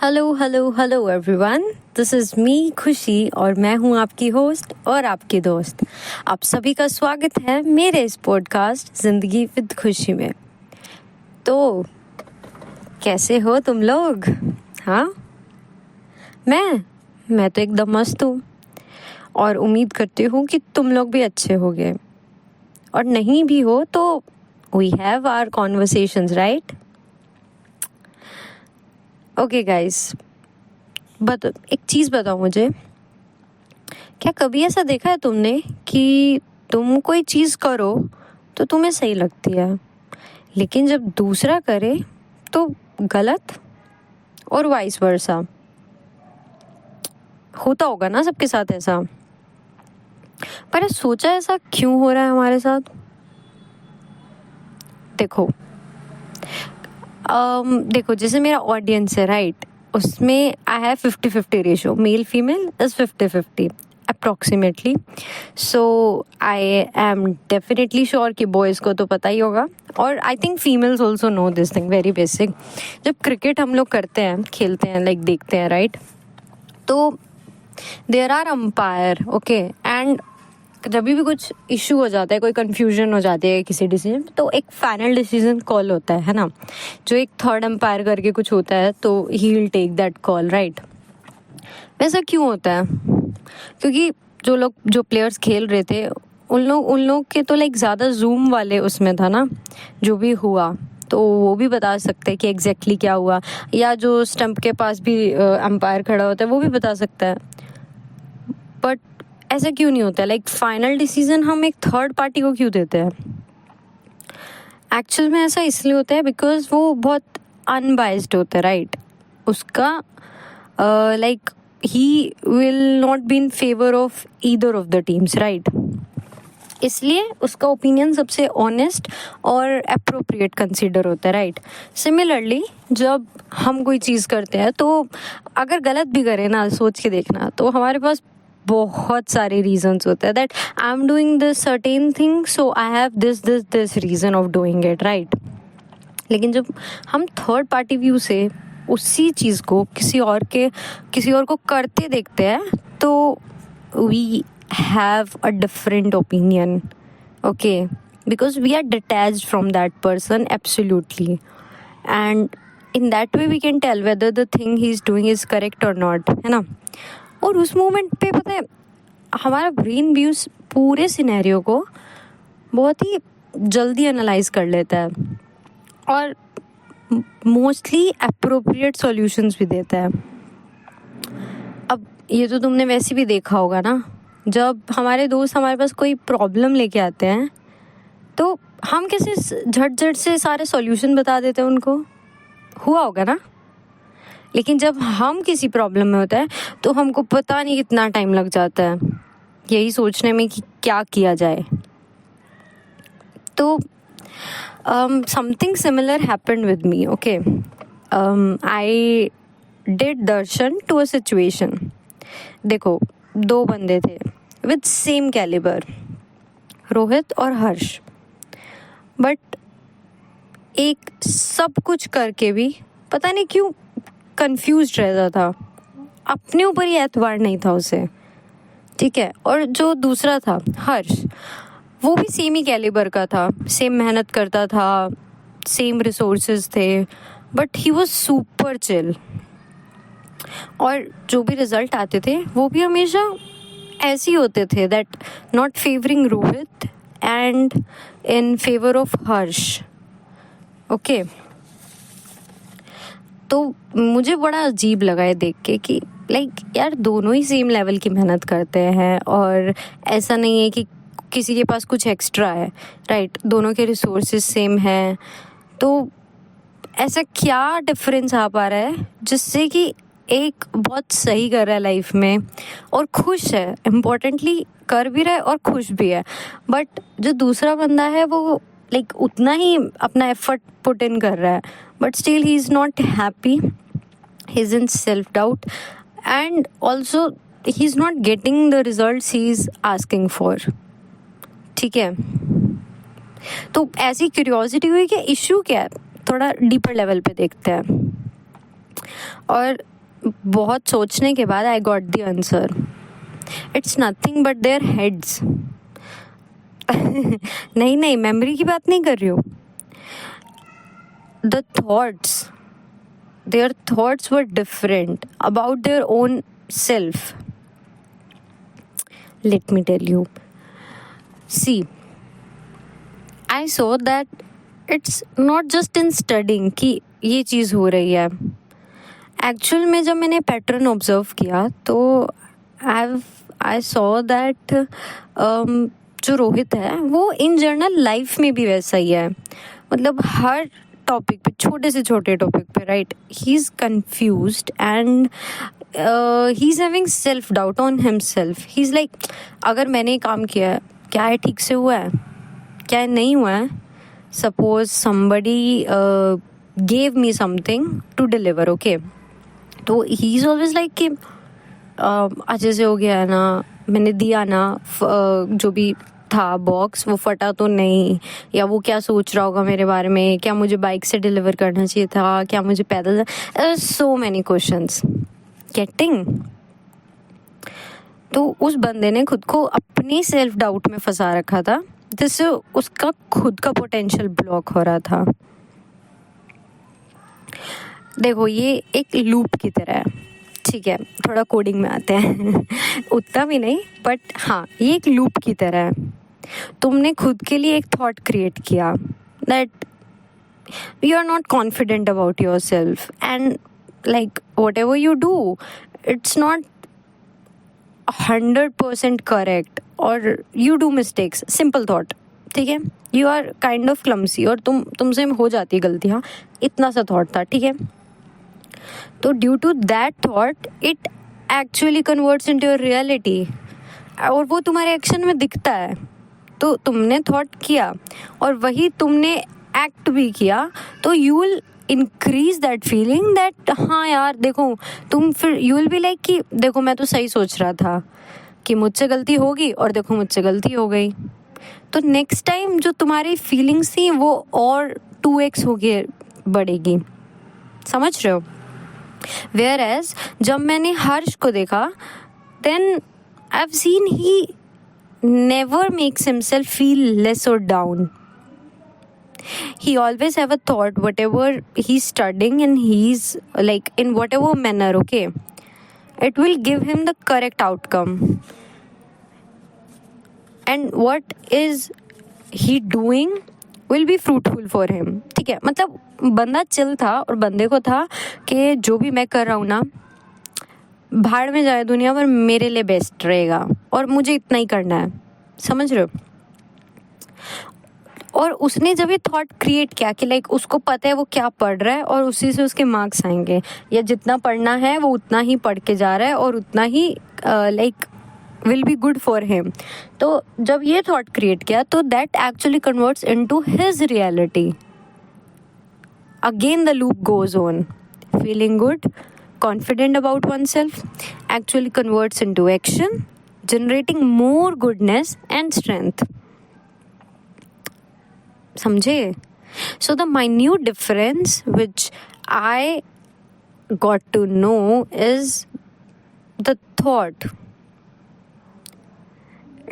Hello hello hello everyone, this is me खुशी और मैं हूँ आपकी होस्ट और आपकी दोस्त। आप सभी का स्वागत है मेरे इस पॉडकास्ट ज़िंदगी विद खुशी में। तो कैसे हो तुम लोग? हाँ, मैं तो एकदम मस्त हूँ और उम्मीद करती हूँ कि तुम लोग भी अच्छे होगे, और नहीं भी हो तो we have our conversations, right? Okay guys, एक चीज़ बताओ मुझे, क्या कभी ऐसा देखा है तुमने कि तुम कोई चीज़ करो तो तुम्हें सही लगती है, लेकिन जब दूसरा करे तो गलत, और वाइस वर्सा? होता होगा ना सबके साथ ऐसा। पर सोचा ऐसा क्यों हो रहा है हमारे साथ? देखो देखो, जैसे मेरा ऑडियंस है, राइट, उसमें I have 50-50 ratio, male female is 50-50 approximately. So I am definitely sure कि बॉयज़ को तो पता ही होगा, और I think females also know this thing, very basic. जब क्रिकेट हम लोग करते हैं, खेलते हैं, लाइक देखते हैं, राइट, तो there are umpire, okay, and जब भी कुछ इशू हो जाता है, कोई कंफ्यूजन हो जाती है किसी डिसीजन, तो एक फाइनल डिसीजन कॉल होता है ना, जो एक थर्ड एम्पायर करके कुछ होता है, तो he will take that call, right. वैसा क्यों होता है? क्योंकि जो प्लेयर्स खेल रहे थे, उन लोग के तो लाइक ज़्यादा जूम वाले उसमें था ना, जो भी हुआ तो वो भी बता सकते हैं कि एग्जैक्टली क्या हुआ, या जो स्टंप के पास भी एम्पायर खड़ा होता है वो भी बता सकता है। बट ऐसा क्यों नहीं होता? लाइक फाइनल डिसीजन हम एक थर्ड पार्टी को क्यों देते हैं? एक्चुअल में ऐसा इसलिए होता है बिकॉज वो बहुत अनबाइस्ड होता है, राइट। उसका like he will not be in favour of either of the teams, right. इसलिए उसका ओपिनियन सबसे ऑनेस्ट और अप्रोप्रिएट कंसिडर होता है, राइट। सिमिलरली जब हम कोई चीज़ करते हैं, तो अगर गलत भी करें ना, सोच के देखना, तो हमारे पास बहुत सारे रीजंस होते हैं that I am doing this certain thing, so I have this reason of doing it, right. लेकिन जब हम थर्ड पार्टी व्यू से उसी चीज़ को किसी और को करते देखते हैं, तो we have a different opinion, okay, because we are detached from that person absolutely, and in that way we can tell whether the thing he's doing is correct or not, है ना। और उस मोमेंट पे पता है, हमारा brain भी उस पूरे सिनेरियो को बहुत ही जल्दी एनालाइज कर लेता है और मोस्टली अप्रोप्रिएट सॉल्यूशंस भी देता है। अब ये तो तुमने वैसे भी देखा होगा ना, जब हमारे दोस्त हमारे पास कोई प्रॉब्लम लेके आते हैं, तो हम कैसे झट से सारे सॉल्यूशन बता देते हैं उनको, हुआ होगा ना। लेकिन जब हम किसी प्रॉब्लम में होता है, तो हमको पता नहीं कितना टाइम लग जाता है यही सोचने में कि क्या किया जाए। तो something similar happened with me, okay. I did दर्शन टू अ सिचुएशन। देखो, दो बंदे थे विद सेम कैलिबर, रोहित और हर्ष, बट एक सब कुछ करके भी पता नहीं क्यों कंफ्यूज रहता था, अपने ऊपर ही एतबार नहीं था उसे, ठीक है। और जो दूसरा था हर्ष, वो भी सेम ही कैलिबर का था, सेम मेहनत करता था, सेम रिसोर्सेज थे, but he was super chill, और जो भी रिजल्ट आते थे वो भी हमेशा ऐसे ही होते थे, that not favouring Rohit and in favour of Harsh, okay. तो मुझे बड़ा अजीब लगा है देख के कि लाइक यार, दोनों ही सेम लेवल की मेहनत करते हैं, और ऐसा नहीं है कि किसी के पास कुछ एक्स्ट्रा है, राइट। दोनों के रिसोर्सेज सेम हैं, तो ऐसा क्या डिफरेंस आ पा रहा है जिससे कि एक बहुत सही कर रहा है लाइफ में और खुश है, इम्पोर्टेंटली कर भी रहा है और खुश भी है, बट जो दूसरा बंदा है वो लाइक उतना ही अपना एफर्ट पुट इन कर रहा है, but still he is not happy, he is in self doubt, and also he is not getting the results he is asking for, ठीक है। तो ऐसी क्यूरियोसिटी हुई कि इशू क्या है, थोड़ा डीपर लेवल पे देखते हैं। और बहुत सोचने के बाद I got the answer. It's nothing but their heads. नहीं, मेमोरी की बात नहीं कर रही हूँ. The thoughts, their thoughts were different about their own self. Let me tell you. See, I saw that it's not just in studying कि ये चीज़ हो रही है. एक्चुअल में जब मैंने पैटर्न ऑब्जर्व किया तो आई सॉ दैट जो रोहित है वो इन जनरल लाइफ में भी वैसा ही है. मतलब हर टॉपिक पे, छोटे से छोटे टॉपिक पे, right, he is confused and he is having self doubt on himself. He is like, अगर मैंने काम किया है, क्या है ठीक से हुआ है, क्या है नहीं हुआ है. Suppose somebody gave me something to deliver, okay, तो ही इज़ ऑलवेज लाइक कि अच्छे से हो गया है ना, मैंने दिया ना, जो भी था बॉक्स वो फटा तो नहीं, या वो क्या सोच रहा होगा मेरे बारे में, क्या मुझे बाइक से डिलीवर करना चाहिए था, क्या मुझे पैदल. So many questions getting. तो उस बंदे ने खुद को अपनी सेल्फ डाउट में फंसा रखा था, जिससे उसका खुद का पोटेंशियल ब्लॉक हो रहा था. देखो ये एक लूप की तरह है, ठीक है, थोड़ा कोडिंग में आते हैं. उतना भी नहीं, बट हाँ, ये एक लूप की तरह है. तुमने खुद के लिए एक थॉट क्रिएट किया that you are not confident about yourself and like whatever you do it's not 100% correct और you do mistakes. Simple thought, ठीक है, you are kind of clumsy और तुमसे हो जाती है गलतियाँ. इतना सा थॉट था, ठीक है. तो due to that thought it actually converts into your reality और वो तुम्हारे एक्शन में दिखता है. तो तुमने थॉट किया और वही तुमने एक्ट भी किया, तो you will increase that feeling that हाँ यार देखो, तुम फिर यू विल बी लाइक कि देखो मैं तो सही सोच रहा था कि मुझसे गलती होगी और देखो मुझसे गलती हो गई. तो नेक्स्ट टाइम जो तुम्हारी फीलिंग्स थी वो और 2x होके बढ़ेगी. समझ रहे हो? Whereas जब मैंने हर्ष को देखा, then I've seen he never makes himself feel less or down. He always have a thought, whatever he's studying and he's like in whatever manner, okay, it will give him the correct outcome. And what is he doing will be fruitful for him. ठीक है, मतलब बंदा chill था और बंदे को था कि जो भी मैं कर रहा हूँ ना, भाड़ में जाए दुनिया, पर मेरे लिए बेस्ट रहेगा और मुझे इतना ही करना है. समझ रहे हो? और उसने जब ये थॉट क्रिएट किया कि लाइक उसको पता है वो क्या पढ़ रहा है और उसी से उसके मार्क्स आएंगे, या जितना पढ़ना है वो उतना ही पढ़ के जा रहा है और उतना ही like will be good for him. तो जब ये थॉट क्रिएट किया तो that actually converts into his reality. Again the loop goes on. Feeling good, confident about oneself actually converts into action, generating more goodness and strength. समझे? So the minute difference which I got to know is the thought.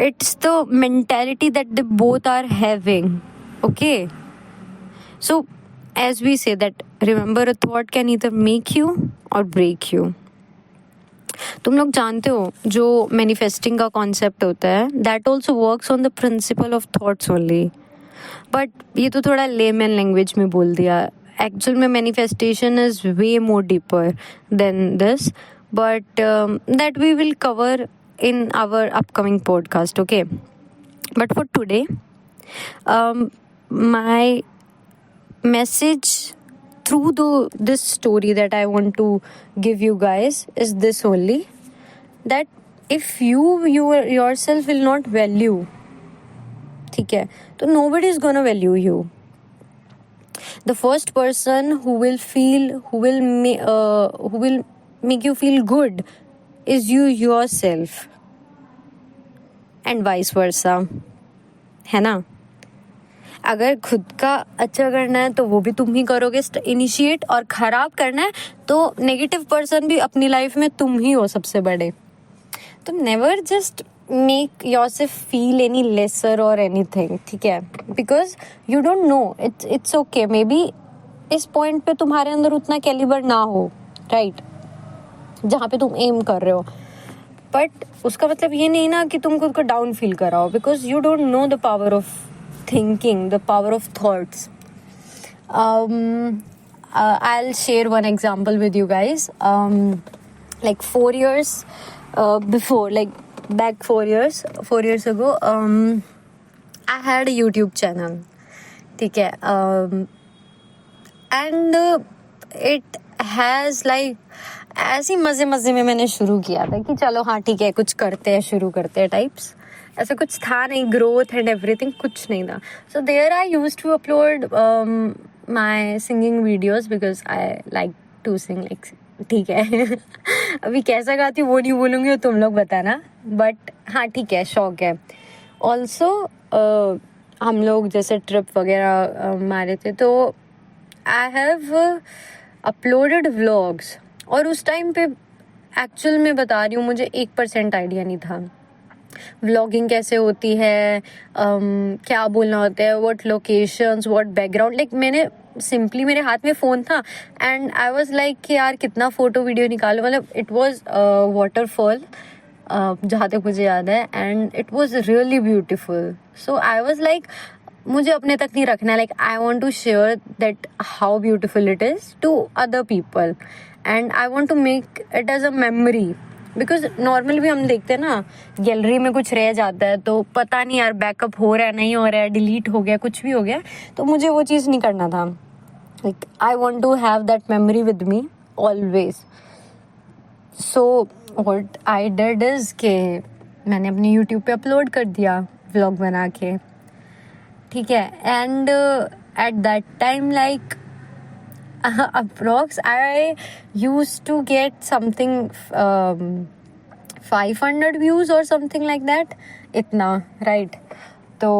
It's the mentality that they both are having, okay? So as we say that remember a thought can either make you or break you. तुम लोग जानते हो जो manifesting का concept होता है, that also works on the principle of thoughts only. But ये तो थोड़ा लेमन लैंग्वेज में बोल दिया. एक्चुअल में manifestation is way more deeper than this, but that we will cover in our upcoming podcast, okay? But for today, my message through this story that I want to give you guys is this only, that if you yourself will not value, ठीक है, तो nobody is gonna value you. The first person who will make you feel good is you yourself, and vice versa, है ना? अगर खुद का अच्छा करना है तो वो भी तुम ही करोगे इनिशिएट, और खराब करना है तो नेगेटिव पर्सन भी अपनी लाइफ में तुम ही हो सबसे बड़े. तो never just make yourself feel any lesser और एनीथिंग, ठीक है, because you don't know. It's okay, maybe इस पॉइंट पे तुम्हारे अंदर उतना कैलिबर ना हो, राइट, जहाँ पे तुम एम कर रहे हो, बट उसका मतलब ये नहीं ना कि तुम खुद को डाउन फील कराओ, because you don't know the power of thinking, the power of thoughts. I'll share one example with you guys. Like 4 years before, like back 4 years ago, I had a YouTube channel, ठीक है, and it has like ऐसी मजे मजे में मैंने शुरू किया था कि चलो हाँ ठीक है कुछ करते हैं, शुरू करते हैं टाइप्स. ऐसा कुछ था नहीं, ग्रोथ एंड एवरीथिंग कुछ नहीं था. So there I used to upload my singing videos because I like to sing, like, ठीक है. अभी कैसा गाती हूँ वो नहीं बोलूँगी, तुम लोग बताना, बट हाँ ठीक है, शौक है. ऑल्सो हम लोग जैसे ट्रिप वगैरह मारे थे, तो आई हैव अपलोडेड व्लॉग्स, और उस टाइम पे एक्चुअल में बता रही हूँ मुझे 1% आइडिया नहीं था व्लॉगिंग कैसे होती है, क्या बोलना होता है, what locations, what background. Like मैंने सिंपली, मेरे हाथ में फ़ोन था एंड आई वाज लाइक कि यार कितना फ़ोटो वीडियो निकालो. मतलब इट वाज वाटरफॉल, जहाँ तक मुझे याद है, and it was really beautiful. So I was like मुझे अपने तक नहीं रखना, like I want to share that how beautiful it is to other people, and I want to make it as a memory. Because normal भी हम देखते हैं ना, गैलरी में कुछ रह जाता है तो पता नहीं यार बैकअप हो रहा है, नहीं हो रहा है, डिलीट हो गया, कुछ भी हो गया, तो मुझे वो चीज़ नहीं करना था. Like I want to have that memory with me always. So what I did is के मैंने अपने यूट्यूब पे अपलोड कर दिया व्लॉग बना के, ठीक है. And at that time like approx I used to get something 500 views or something like that, इतना, right. तो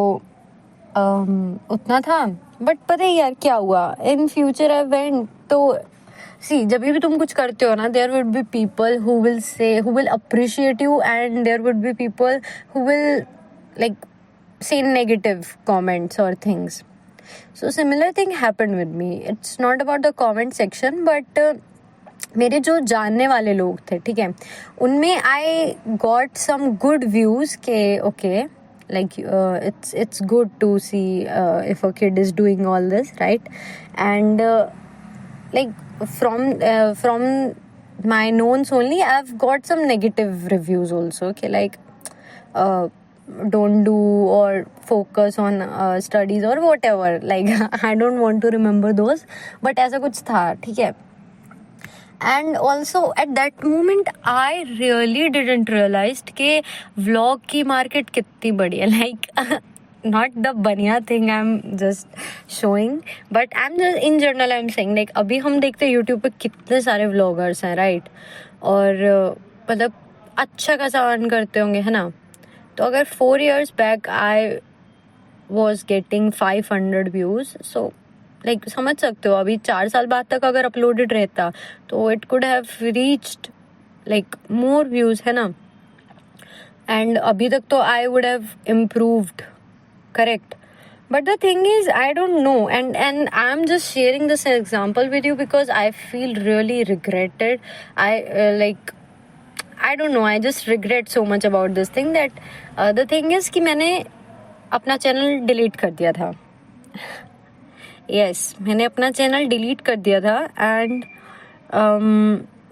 उतना था. बट पता है यार क्या हुआ, इन फ्यूचर आई वेंट, तो सी जब भी तुम कुछ करते हो ना, there would be people who will say, who will appreciate you, and there would be people who will like say negative comments or things. So similar thing happened with me. It's not about the comment section, but मेरे जो जानने वाले लोग थे, ठीक है, उनमें I got some good views के okay, like it's good to see if a kid is doing all this, right. And like from my knowns only I've got some negative reviews also, okay, like don't do or focus on studies or whatever, like I don't want to remember those, but ऐसा कुछ था, ठीक है. And also at that moment I really didn't realize कि vlog की market कितनी बड़ी है, like not the बनिया thing I'm just showing, but I'm just in general I'm saying, like अभी हम देखते हैं YouTube पे कितने सारे vloggers हैं, right, और मतलब अच्छा खासा अर्न करते होंगे, है ना. तो अगर 4 years back I was getting 500 views, so like समझ सकते हो अभी 4 साल बाद तक अगर अपलोडेड रहता तो it could have reached like more views, है ना. and अभी तक तो I would have improved, correct. But the thing is I don't know, and I'm just sharing this example with you because I feel really regretted. I don't know, I just regret so much about this thing that the thing is कि मैंने अपना channel delete कर दिया था. yes, मैंने अपना channel delete कर दिया था, एंड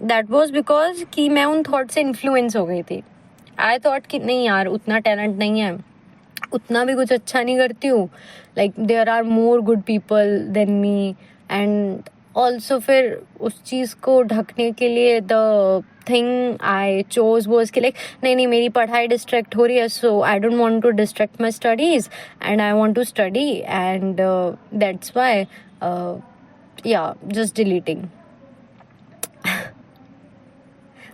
दैट वाज बिकॉज कि मैं उन थॉट से इन्फ्लुएंस हो गई थी. आई थॉट कि नहीं यार उतना टैलेंट नहीं है, उतना भी कुछ अच्छा नहीं करती हूँ, like there are more good people than me. And also फिर उस चीज़ को ढकने के लिए the thing I chose was कि लाइक नहीं मेरी पढ़ाई डिस्ट्रैक्ट हो रही है, so I don't want to distract my studies and I want to study, and that's why yeah just deleting.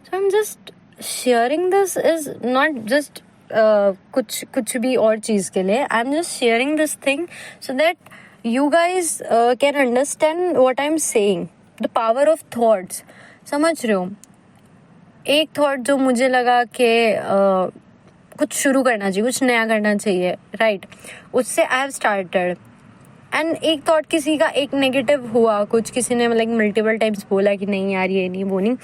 So I'm just sharing this is not just कुछ भी और चीज़ के लिए. I am just sharing this thing so that you guys can understand what I am saying. The power of thoughts. समझ रहे हो? एक thought जो मुझे लगा कि कुछ शुरू करना चाहिए, कुछ नया करना चाहिए, राइट, उससे आई हैव स्टार्टेड. एंड एक थॉट किसी का एक नेगेटिव हुआ, कुछ किसी ने लाइक मल्टीपल टाइम्स बोला कि नहीं यार ये नहीं वो नहीं,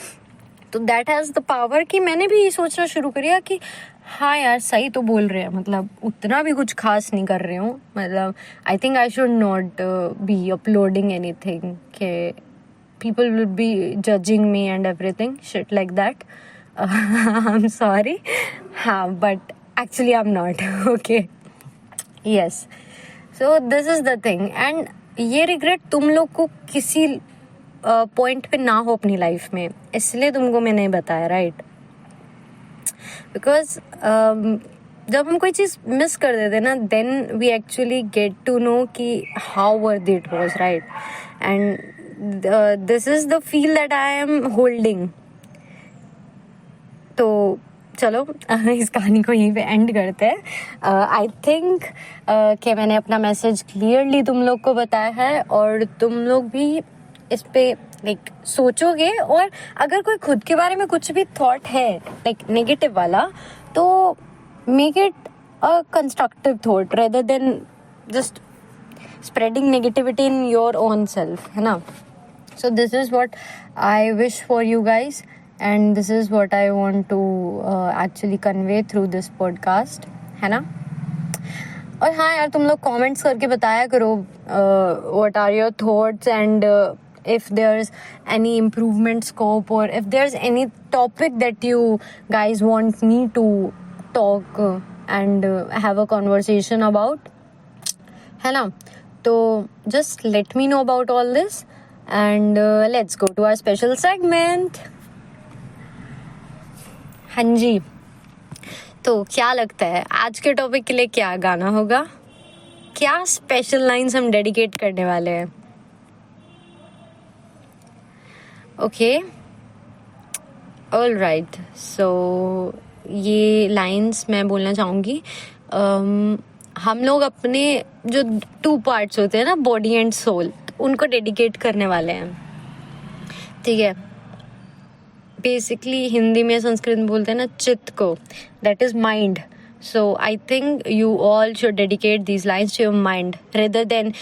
तो दैट हैज़ द पावर कि मैंने भी ये सोचना शुरू किया कि हाँ यार सही तो बोल रहे हैं, मतलब उतना भी कुछ खास नहीं कर रही हूँ. मतलब I think I should not be uploading any thing कि people will be judging me and everything shit like that. I'm sorry, but actually I'm not. Okay, yes, so this is the thing. And ये regret तुम लोग को किसी point पे ना हो अपनी लाइफ में, इसलिए तुमको मैंने बताया, राइट? बिकॉज जब हम कोई चीज़ मिस कर देते ना, then we actually get to know कि how worth it was, right? And this is the feel that I am holding. तो चलो इस कहानी को यहीं पे एंड करते हैं. आई थिंक कि मैंने अपना मैसेज क्लियरली तुम लोग को बताया है, और तुम लोग भी इस पे लाइक सोचोगे. और अगर कोई खुद के बारे में कुछ भी थॉट है लाइक नेगेटिव वाला, तो make it a constructive thought rather than just spreading negativity in your own self, है ना? So this is what I wish for you guys, and this is what I want to actually convey through this podcast, है ना? और हाँ यार, तुम लोग comments करके बताया करो what are your thoughts, and if there's any improvement scope, or if there's any topic that you guys want me to talk and have a conversation about, है ना? तो just let me know about all this. And let's go to our special segment. हाँ जी, तो क्या लगता है आज के टॉपिक के लिए क्या गाना होगा? क्या स्पेशल लाइन्स हम डेडिकेट करने वाले हैं? Okay, all right. सो ये लाइन्स मैं बोलना चाहूँगी. हम लोग अपने जो 2 पार्ट्स होते हैं ना, बॉडी एंड सोल, उनको डेडिकेट करने वाले हैं, ठीक है? बेसिकली हिंदी में, संस्कृत में बोलते हैं ना चित्त को, that is mind. So I think you all should dedicate these lines to your mind rather than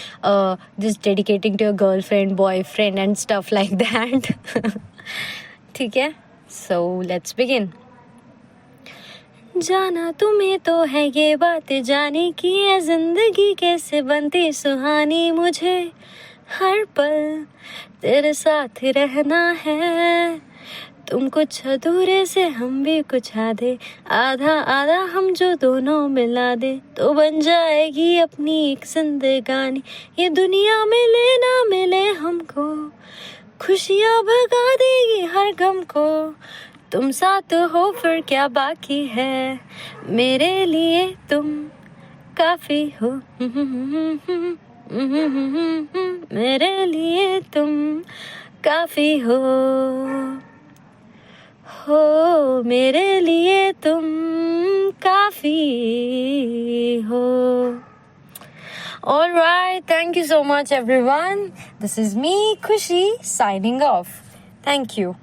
just dedicating to your girlfriend, boyfriend and stuff like that. ठीक है, सो लेट्स बिगिन. जाना तुम्हें तो है ये बात जाने की है, जिंदगी कैसे बनती सुहानी, मुझे हर पल तेरे साथ रहना है. तुम कुछ अधूरे से हम भी कुछ आधे, आधा आधा हम जो दोनों मिला दे, तो बन जाएगी अपनी एक जिंदगानी. ये दुनिया मिले ना मिले हमको, खुशियाँ भगा देगी हर गम को. तुम साथ हो फिर क्या बाकी है, मेरे लिए तुम काफी हो. मेरे लिए तुम काफी हो मेरे लिए तुम काफी हो. All right, thank you so much everyone. This is me, Khushi, signing off. Thank you.